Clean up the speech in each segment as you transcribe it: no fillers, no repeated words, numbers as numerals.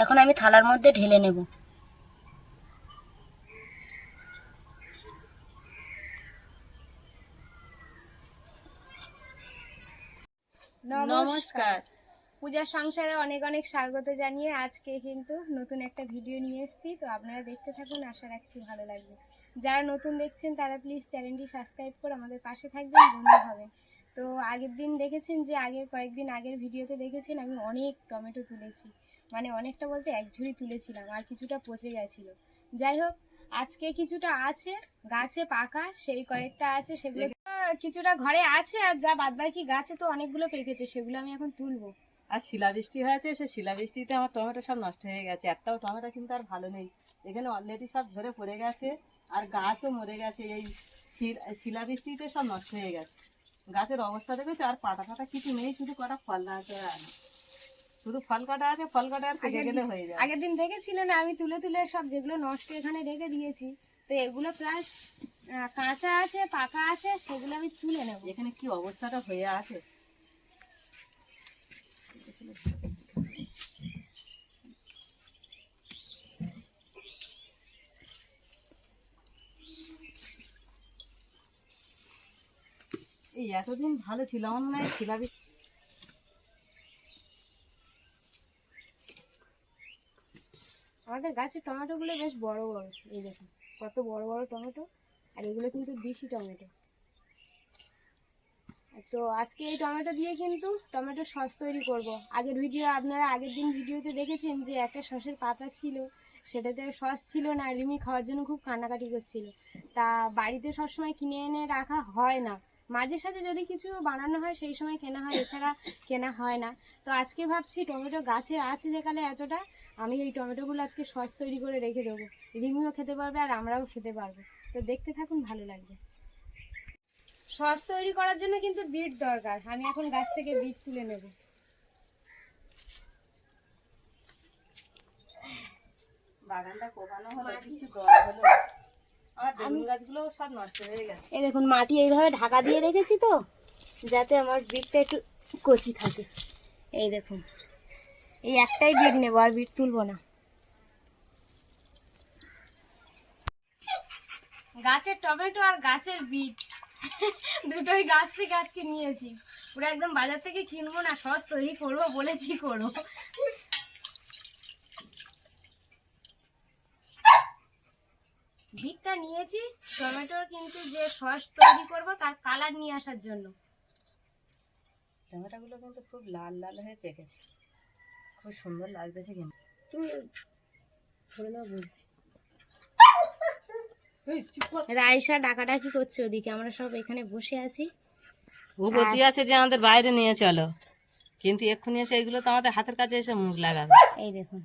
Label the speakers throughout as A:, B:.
A: এখন আমি থালার মধ্যে ঢেলে নেব।
B: নমস্কার।
A: পূজার সংসারে অনেক অনেক স্বাগত জানিয়ে আজকে কিন্তু নতুন একটা ভিডিও নিয়ে এসেছি। তো আপনারা দেখতে থাকুন, আশা রাখছি ভালো লাগবে। যারা নতুন দেখছেন তারা প্লিজ চ্যানেলটি সাবস্ক্রাইব করে আমাদের পাশে থাকবেন, বন্ধু হবেন। তো আগের দিন দেখেছেন যে কয়েকদিন আগের ভিডিওতে দেখেছেন আমি অনেক টমেটো তুলেছি, মানে অনেকটা বলতে এক ঝুড়ি তুলেছিলাম, আর কিছুটা পচে গেছিলো। যাই হোক, আজকে কিছুটা আছে গাছে পাকা, সেই কয়েকটা আছে, সেগুলো কিছুটা ঘরে আছে, আর যা বাদবাকি গাছে তো অনেকগুলো পেকেছে, সেগুলো আমি এখন তুলবো।
B: আর শিলাবৃষ্টি হয়েছে, সে শিলাবৃষ্টিতে আমার টমেটো সব নষ্ট হয়ে গেছে। একটাও টমেটো কিন্তু আর ভালো নেই। এখানে অলরেডি সব ঝরে পড়ে গেছে, আর গাছও মরে গেছে। এই শিলাবৃষ্টিতে সব নষ্ট হয়ে গেছে। গাছের অবস্থা দেখেছে, আর পাতা ফাটা কিছু নেই, শুধু কটা ফল আছে, শুধু ফল কাটা আছে। ফল কাটা আর পেকে গেলে হয়ে যায়।
A: আগের দিন দেখেছিলেন আমি তুলে তুলে সব যেগুলো নষ্ট এখানে রেখে দিয়েছি। তো এগুলো প্রায় কাঁচা আছে, পাকা আছে, সেগুলো আমি তুলে নেব।
B: এখানে কি অবস্থাটা হয়ে আছে। এই এতদিন ভালো ছিল, আমার মনে হয় শিলাবৃষ্টি।
A: আমাদের গাছের টমেটোগুলো বেশ বড় বড়, এই দেখুন কত বড় বড় টমেটো, আর এগুলো কিন্তু দেশি টমেটো। তো আজকে এই টমেটো দিয়ে কিন্তু টমেটো সস তৈরি করব। আগের দিন ভিডিওতে দেখেছেন যে একটা সসের পাতা ছিল, সেটাতে সস ছিল না, রিমি খাওয়ার জন্য খুব কান্নাকাটি করছিল। তা বাড়িতে সবসময় কিনে এনে রাখা হয় না, মাঝে সাঝে যদি কিছু বানানো হয় সেই সময় কেনা হয়, এছাড়া কেনা হয় না। তো আজকে ভাবছি টমেটো গাছে আছে যেখানে এতটা, আমি ওই টমেটোগুলো আজকে সস তৈরি করে রেখে দেবো। রিমিও খেতে পারবে আর আমরাও খেতে পারবো। তো দেখতে থাকুন, ভালো লাগবে। সস তৈরি করার জন্য কিন্তু বিট দরকার। আমি এখন গাছ থেকে বিট তুলে নেব।
B: বাগানটা কোপানো হলো, কিছু দেওয়া হলো, আর বেগুন গাছগুলো সব নষ্ট হয়ে গেছে।
A: এই দেখুন মাটি এইভাবে ঢাকা দিয়ে রেখেছি তো, যাতে আমার বিটটা একটু কচি থাকে। এই দেখুন, এই একটাই বিট নেব, আর বিট তুলবো না। গাছের টমেটো আর গাছের বিট দুটোই গাছ থেকে আজকে নিয়েছি। পুরো একদম বাজার থেকে কিনবো না, সস তৈরি করবো বলেছি, করবো। বিটটা নিয়েছি টমেটোর কিন্তু যে সস তৈরি করব তার কালার নিয়ে আসার জন্য।
B: টমেটোগুলো কিন্তু খুব লাল লাল হয়ে পেকেছে, খুব সুন্দর লাগতেছে। কিন্তু
A: তুমি ধরে নাও বলছি। রাইসা ডাকাডাকি করছে ওদিকে, আমরা সব এখানে বসে আছি।
B: ও বলতে আছে যে আমাদের বাইরে নিয়ে চলো, কিন্তু এক্ষুনি এসে এগুলো তো আমাদের হাতের কাছে এসে মুখ লাগাবে।
A: এই দেখুন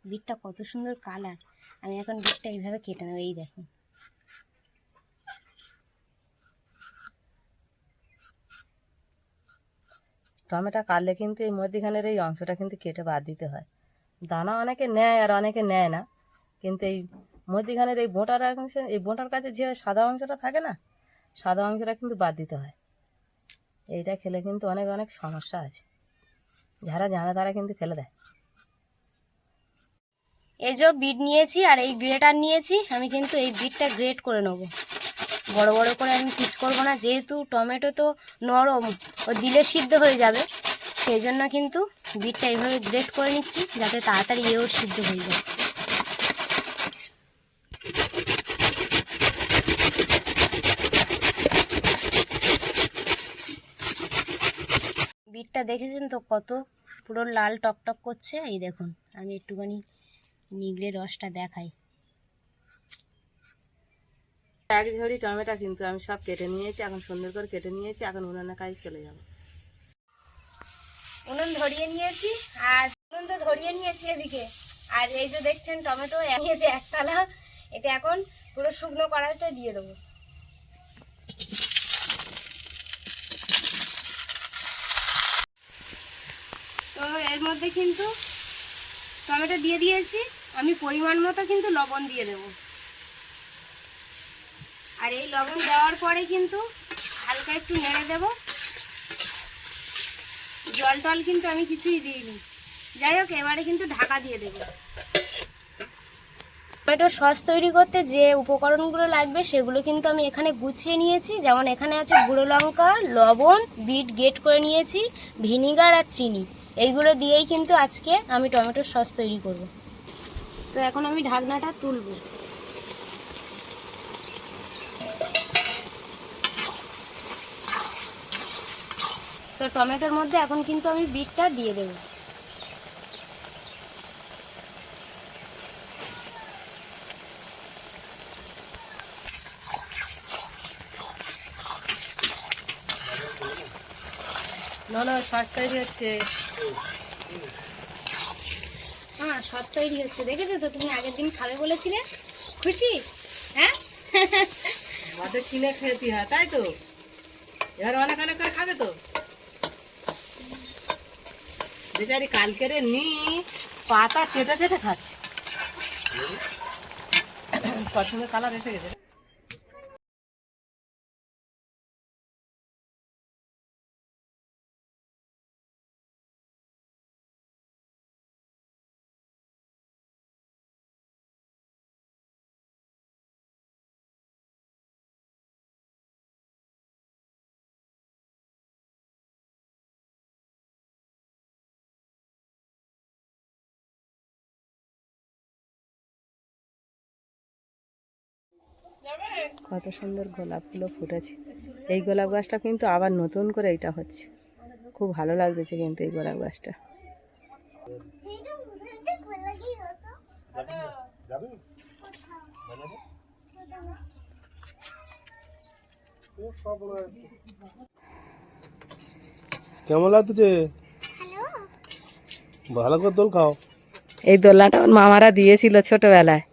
A: বিটটা কত সুন্দর কালার। আমি এখন বিটটা এইভাবে কেটে নেব। এই দেখুন,
B: টমেটো কাটলে কিন্তু এই মধ্যিখানের এই অংশটা কিন্তু কেটে বাদ দিতে হয়। দানা অনেকে নেয় আর অনেকে নেয় না, কিন্তু এই মধ্যিখানের এই বোঁটার অংশ, এই বোঁটার কাছে যে সাদা অংশটা থাকে না, সাদা অংশটা কিন্তু বাদ দিতে হয়। এইটা খেলে কিন্তু অনেক অনেক সমস্যা আছে, যারা জানে তারা কিন্তু ফেলে দেয়।
A: এই যে বিট নিয়েছি আর এই গ্রেটার নিয়েছি, আমি কিন্তু এই বিটটা গ্রেট করে নেব। বড় বড় করে আমি পিস করবো না, যেহেতু টমেটো তো নরম, ও দিলে সিদ্ধ হয়ে যাবে, সেই জন্য কিন্তু বিটটা এইভাবে গ্রেট করে নিচ্ছি, যাতে তাড়াতাড়ি এও সিদ্ধ হয়ে যায়। বিটটা দেখেছেন তো কত পুরো লাল টকটক করছে। এই দেখুন, আমি একটুখানি নিগড়ে রসটা দেখাই।
B: এক ঝুড়ি টমেটো কিন্তু আমি সব কেটে নিয়েছি, এখন সুন্দর করে কেটে নিয়েছি। এখন উনানের কাজে চলে যাবো।
A: উনুন ধরিয়ে নিয়েছি, আর উনুন তো ধরিয়ে নিয়েছি এদিকে। আর এই যে দেখছেন টমেটো নিয়েছে একতলা, এটা এখন পুরো শুকনো কড়াইতে দিয়ে দেবো। তো এর মধ্যে কিন্তু টমেটো দিয়ে দিয়েছি, আমি পরিমাণ মতো কিন্তু লবণ দিয়ে দেব। আর এই লবণ দেওয়ার পরে কিন্তু হালকা একটু নেড়ে দেব। জল টল কিন্তু আমি কিছুই দিইনি, যাই হোক, এবারে কিন্তু ঢাকা দিয়ে দেবো। টমেটো সস তৈরি করতে যে উপকরণগুলো লাগবে সেগুলো কিন্তু আমি এখানে গুছিয়ে নিয়েছি। যেমন এখানে আছে গুঁড়ো লঙ্কা, লবণ, বিট গ্রেট করে নিয়েছি, ভিনিগার আর চিনি। এইগুলো দিয়েই কিন্তু আজকে আমি টমেটোর সস তৈরি করব। তো এখন আমি ঢাকনাটা তুলব। তো টমেটোর মধ্যে এখন কিন্তু আমি বিটটা দিয়ে দেবো।
B: না সস তৈরি হচ্ছে।
A: হ্যাঁ, সস তৈরি হচ্ছে। দেখেছো তো, তুমি আগের দিন খাবে বলেছিলে, খুশি? হ্যাঁ,
B: মাঝে কিনে খেতে হয়, তাই তো? এবার অনেক অনেক করে খাবে তো। বেচারি কালকেরে নি পাতা চেটে চেটে খাচ্ছে। পছন্দের কালার এসে গেছে। কত সুন্দর গোলাপ ফুলও ফুটেছে। এই গোলাপ গাছটা কিন্তু আবার নতুন করে এটা হচ্ছে, খুব ভালো লাগতেছে কিন্তু এই গোলাপ গাছটা।
C: কেমন লাগতেছে? ভালো করে দোল খাও।
B: এই দোলনাটা ওর মামারা দিয়েছিল ছোটবেলায়,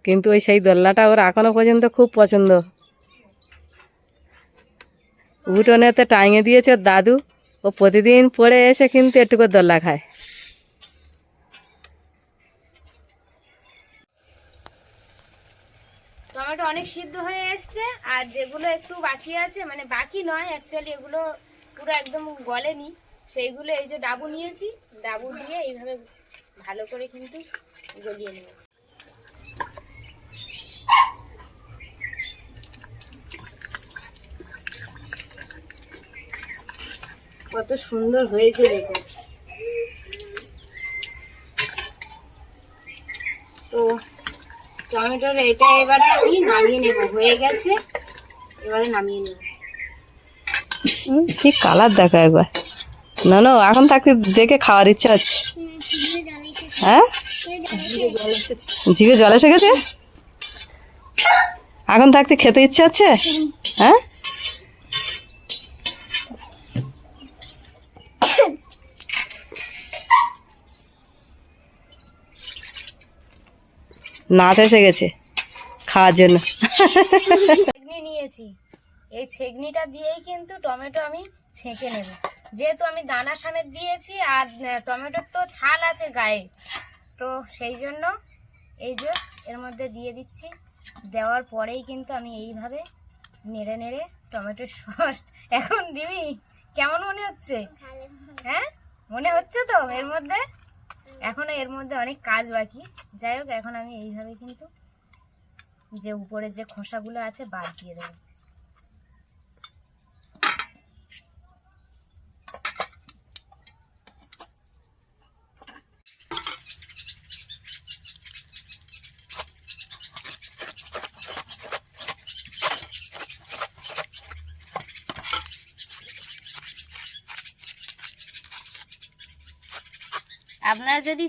B: কিন্তু ওই সেই দোলনাটা ওর এখনো পর্যন্ত খুব পছন্দ। উঠোনেতে টাঙিয়ে দিয়েছে ওর দাদু, ও প্রতিদিন পড়ে এসে কিন্তু একটু করে দোলনা খায়।
A: টমেটো অনেক সিদ্ধ হয়ে এসছে, আর যেগুলো একটু বাকি আছে, মানে বাকি নয় অ্যাকচুয়ালি, এগুলো পুরো একদম গলেনি, সেইগুলো এই যে ডাবু নিয়েছি, ডাবু দিয়ে এইভাবে ভালো করে কিন্তু গলিয়ে নেব। কত সুন্দর হয়েছে দেখো। তো টমেটোর এটা এবারে আমি নামিয়ে নেব, হয়ে গেছে, এবারে নামিয়ে নেব।
B: ঠিক কালার দেখো একবার। না না, এখন তাকে দেখে খাওয়ার ইচ্ছা হচ্ছে। হ্যাঁ, জিভে জল এসে গেছে, এখন থাকতে খেতে ইচ্ছে হচ্ছে। হ্যাঁ, নাচ এসে গেছে খাওয়ার জন্য।
A: ছেঁকনি নিয়েছি, এই ছেঁকনিটা দিয়েই কিন্তু টমেটো আমি ছেঁকে নেব। যেহেতু আমি দানা সমেত দিয়েছি, আর টমেটোর তো ছাল আছে গায়ে, তো সেই জন্য এই যে এর মধ্যে দিয়ে দিচ্ছি। দেওয়ার পরেই কিন্তু আমি এইভাবে নেড়ে নেড়ে টমেটোর সস। এখন রিমি কেমন মনে হচ্ছে? হ্যাঁ, মনে হচ্ছে তো এর মধ্যে এখনো এর মধ্যে অনেক কাজ বাকি। যাই হোক, এখন আমি এইভাবে কিন্তু যে উপরে যে খোসাগুলো আছে বাদ দিয়ে দেবো। আপনারা যদি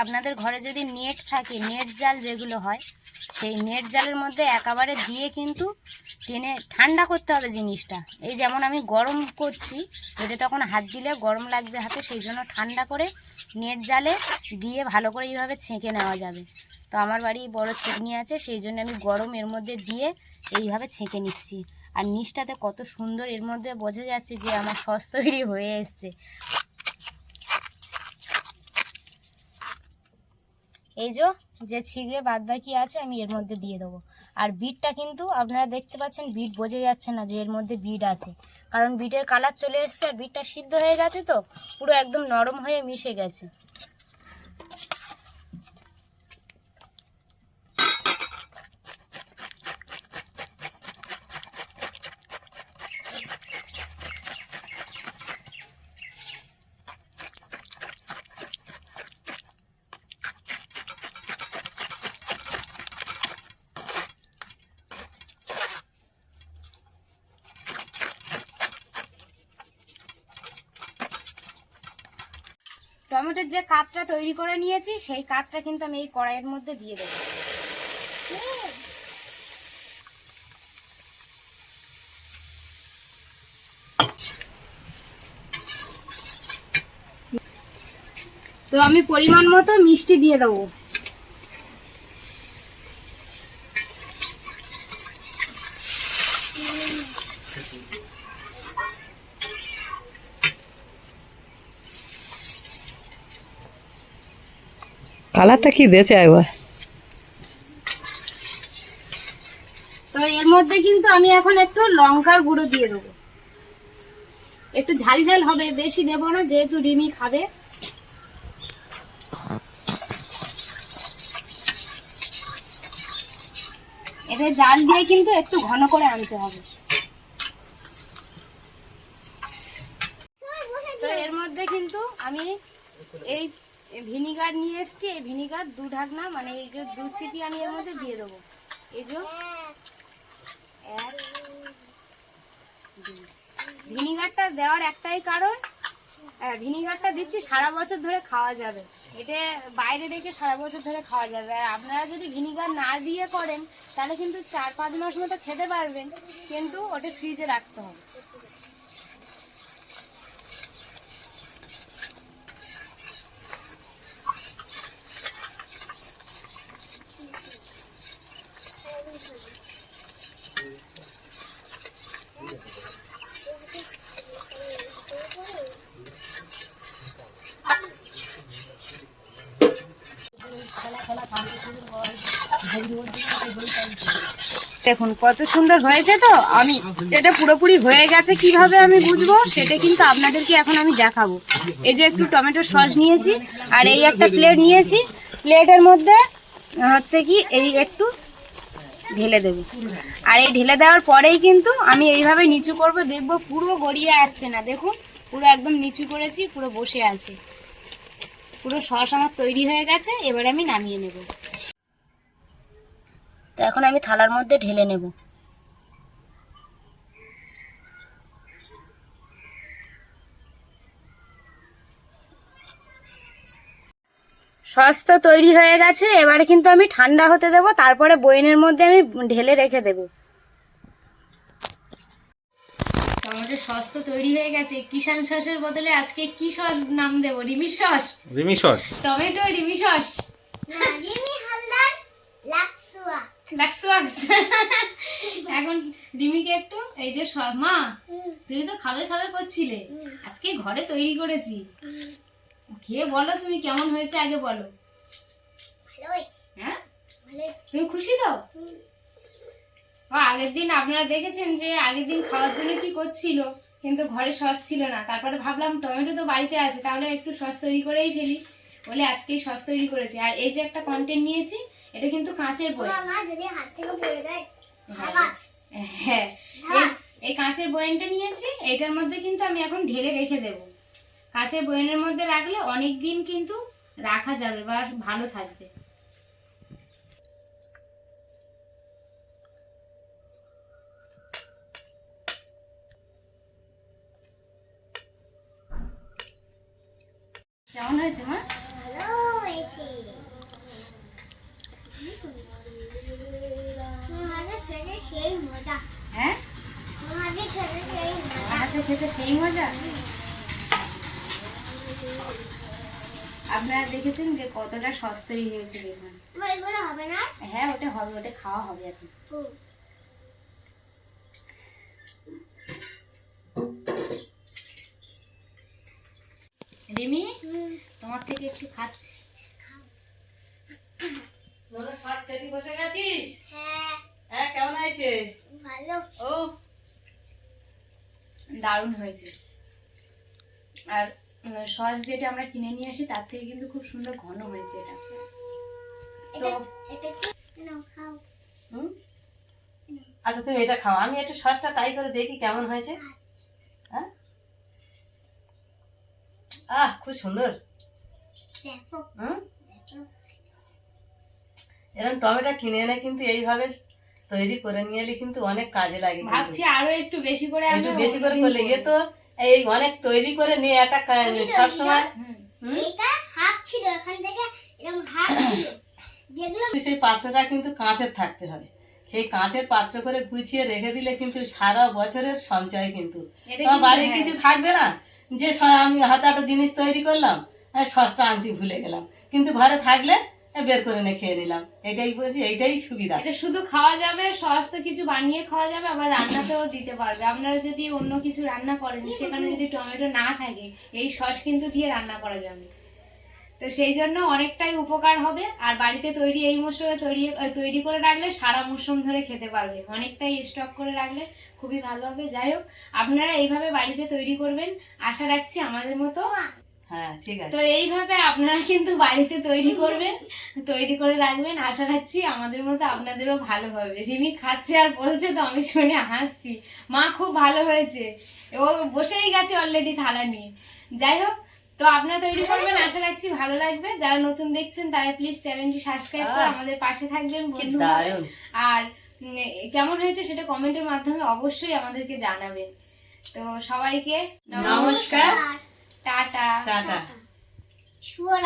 A: আপনাদের ঘরে যদি নেট থাকে, নেট জাল যেগুলো হয়, সেই নেট জালের মধ্যে একেবারে দিয়ে কিন্তু টেনে ঠান্ডা করতে হবে জিনিসটা। এই যেমন আমি গরম করছি, এটা তখন হাত দিলে গরম লাগবে হাতে, সেই জন্য ঠান্ডা করে নেট জালে দিয়ে ভালো করে এইভাবে ছেঁকে নেওয়া যাবে। তো আমার বাড়ি বড় ছেঁকনি আছে, সেই জন্য আমি গরম এর মধ্যে দিয়ে এইভাবে ছেঁকে নিচ্ছি। আর নিচটাতে কত সুন্দর, এর মধ্যে বোঝা যাচ্ছে যে আমার সস তৈরি হয়ে এসছে। এই যে ছিগড়ে বাদ বাকি আছে আমি এর মধ্যে দিয়ে দেবো। আর বিটটা কিন্তু আপনারা দেখতে পাচ্ছেন, বিট বোঝা যাচ্ছে না যে এর মধ্যে বিট আছে, কারণ বিটের কালার চলে এসছে আর বিটটা সিদ্ধ হয়ে গেছে তো পুরো একদম নরম হয়ে মিশে গেছে। টমেটোর যে কাতটা তৈরি করে নিয়েছি সেই কাতটা কিন্তু আমি এই কড়াইয়ের মধ্যে দিয়ে দেবো। তো আমি পরিমাণ মতো মিষ্টি দিয়ে দেবো।
B: কালারটা কি দিয়েছে একবার?
A: তো এর মধ্যে কিন্তু আমি এখন একটু লঙ্কার গুঁড়ো দিয়ে দেবো, একটু ঝাল ঝাল হবে, বেশি দেবো না যেহেতু রিমি খাবে। এটা জাল দিয়ে কিন্তু একটু ঘন করে আনতে হবে। তো এর মধ্যে কিন্তু আমি এই ভিনিগার নিয়ে এসেছি, এই ভিনিগার 2 ঢাকনা মানে এই যে 2 ছিপি আমি এর মধ্যে দিয়ে দেবো। এই যে 1 2। ভিনিগারটা দেওয়ার একটাই কারণ, ভিনিগারটা দিচ্ছি সারা বছর ধরে খাওয়া যাবে, এটা বাইরে রেখে সারা বছর ধরে খাওয়া যাবে। আর আপনারা যদি ভিনিগার না দিয়ে করেন তাহলে কিন্তু 4-5 মাস মতো খেতে পারবেন, কিন্তু ওটা ফ্রিজে রাখতে হবে। দেখুন কত সুন্দর হয়েছে। তো আমি এটা পুরোপুরি হয়ে গেছে কিভাবে আমি বুঝবো সেটা কিন্তু আপনাদেরকে এখন আমি দেখাবো। এই যে একটু টমেটো সস নিয়েছি আর এই একটা প্লেট নিয়েছি, প্লেটের মধ্যে হচ্ছে কি এই একটু ঢেলে দেব। আর এই ঢেলে দেওয়ার পরেই কিন্তু আমি এইভাবে নিচু করব, দেখবো পুরো গড়িয়ে আসছে না। দেখুন পুরো একদম নিচু করেছি, পুরো বসে আছে, পুরো সস আমার তৈরি হয়ে গেছে। এবারে আমি নামিয়ে নেব। তো এখন আমি থালার মধ্যে ঢেলে নেব। সস তো তৈরি হয়ে গেছে, এবারে কিন্তু আমি ঠান্ডা হতে দেব, তারপরে বয়ামের মধ্যে আমি ঢেলে রেখে দেব। টমেটোর সস তো তৈরি হয়ে গেছে, কিষান সসের বদলে আজকে কি সস নাম দেব? Rimi sauce.
D: Rimi sauce,
A: tomato Rimi sauce
E: না, রিমি হালদার লাক্সুয়া।
A: লাক্সওয়াক্স। এখন রিমিকে একটু এই যে মা তুমি তো খাবে খাবে করছিলে, আজকে ঘরে তৈরি করেছি, খেয়ে বলো তুমি কেমন হয়েছে আগে বলো।
E: ভালো হয়েছে,
A: হ্যাঁ
E: ভালো হয়েছে।
A: তুমি খুশি তো? ও আগের দিন আপনারা দেখেছেন যে আগের দিন খাওয়ার জন্য কি করছিল, কিন্তু ঘরে সস ছিল না। তারপরে ভাবলাম টমেটো তো বাড়িতে আছে, তাহলে একটু সস তৈরি করেই ফেলি বলে আজকেই সস তৈরি করেছি। আর এই যে একটা কন্টেন্ট নিয়েছি, এটা কিন্তু কাঁচের বই।
E: মামা যদি হাত থেকে পড়ে যায়
A: হ্যাঁ,
E: আবাস।
A: হ্যাঁ এই কাঁচের বয়ামটা নিয়েছি, এটার মধ্যে কিন্তু আমি এখন ঢেলে রেখে দেব। কাঁচের বয়ামের মধ্যে রাখলে অনেক দিন কিন্তু রাখা যাবে বা ভালো থাকবে। কেমন হয়েছে মা?
E: ভালো হয়েছে। তোমাদের খেতে সেই মজা,
A: হ্যাঁ
E: তোমাদের খেতে সেই মজা।
A: হাতে খেতে সেই মজা। আপনারা দেখেছেন যে কতটা সস তৈরি হয়েছে, দেখুন।
E: এগুলো হবে না?
A: হ্যাঁ ওটা হবে, ওটা খাওয়া হবে এখন। রিমি তোমার থেকে একটু খাচ্ছি।
B: তোরা সস খেতে বসে গেছিস?
E: হ্যাঁ,
B: হ্যাঁ, কেমন হয়েছে?
E: ভালো।
B: ও
A: দারুণ হয়েছে। আর সস যেটা আমরা কিনে নিয়ে আসি তার থেকে কিন্তু খুব সুন্দর ঘন হয়েছে এটা। তো
E: এটা কি নাও খাও।
B: হুম? আচ্ছা তুমি এটা খাও, আমি একটু সসটা ট্রাই করে দেখি কেমন হয়েছে। হ্যাঁ, খুব সুন্দর।
E: দেখো
B: হুম, এরকম টমেটো কিনে এনে কিন্তু এইভাবে তৈরি করে নিয়ে এলে কিন্তু অনেক কাজে লাগে কিন্তু।
A: ভাবছি আরো একটু বেশি করে
B: একটু
A: আমরা
B: বেশি করে
A: অন্যদিন
B: করলে
A: করবো।
B: তো এই অনেক তৈরি করে নিয়ে একটা সবসময়
A: হুম।
E: এটা হাফ ছিল, এখান থেকে এরকম হাফ ছিল, দেখলাম
B: সেই পাত্রটা কিন্তু কাঁচের থাকতে হবে। সেই কাঁচের পাত্র করে গুছিয়ে রেখে দিলে কিন্তু সারা বছরের সঞ্চয় কিন্তু
A: এটা
B: তোমার
A: কিন্তু
B: বাড়ি
A: হ্যাঁ।
B: কিছু থাকবে না যে আমি হয়তো একটা জিনিস তৈরি করলাম আর সসটা আনতে ভুলে গেলাম, কিন্তু ঘরে থাকলে বের করে এনে খেয়ে নিলাম। এটাই বলছি, এইটাই সুবিধা।
A: এটা শুধু খাওয়া যাবে, সস তো কিছু বানিয়ে খাওয়া যাবে, আবার রান্নাতেও দিতে পারবে। আপনারা যদি অন্য কিছু রান্না করেন সেখানে যদি টমেটো না থাকে, এই সস কিন্তু দিয়ে রান্না করা যাবে। তো সেই জন্য অনেকটাই উপকার হবে। আর বাড়িতে তৈরি এই মরশুমে তৈরি করে রাখলে সারা মরশুম ধরে খেতে পারবে। অনেকটাই স্টক করে রাখলে খুবই ভালো হবে। যাই হোক, আপনারা এইভাবে বাড়িতে তৈরি করবেন, আশা রাখছি আমাদের মতো।
B: হ্যাঁ ঠিক আছে।
A: তো এইভাবে আপনারা কিন্তু বাড়িতে তৈরি করবেন, তৈরি করে রাখবেন, আশা রাখছি আমাদের মতো আপনাদেরও ভালো হবে। রিমি খাচ্ছে আর বলছে, তো আমি শুনে হাসছি, মা খুব ভালো হয়েছে। ও বসেই গেছে অলরেডি থালা নিয়ে। যাই হোক, তো আপনারা তৈরি করবেন, আশা রাখছি ভালো লাগবে। যারা নতুন দেখছেন তারা প্লিজ চ্যানেলটি সাবস্ক্রাইব করে আমাদের পাশে থাকবেন
B: কি
A: বন্ধু।
B: দারুণ।
A: আর কেমন হয়েছে সেটা কমেন্টের মাধ্যমে অবশ্যই আমাদেরকে জানাবেন। তো সবাইকে
B: নমস্কার,
A: টাটা।
B: টাটা।
E: শুয়োর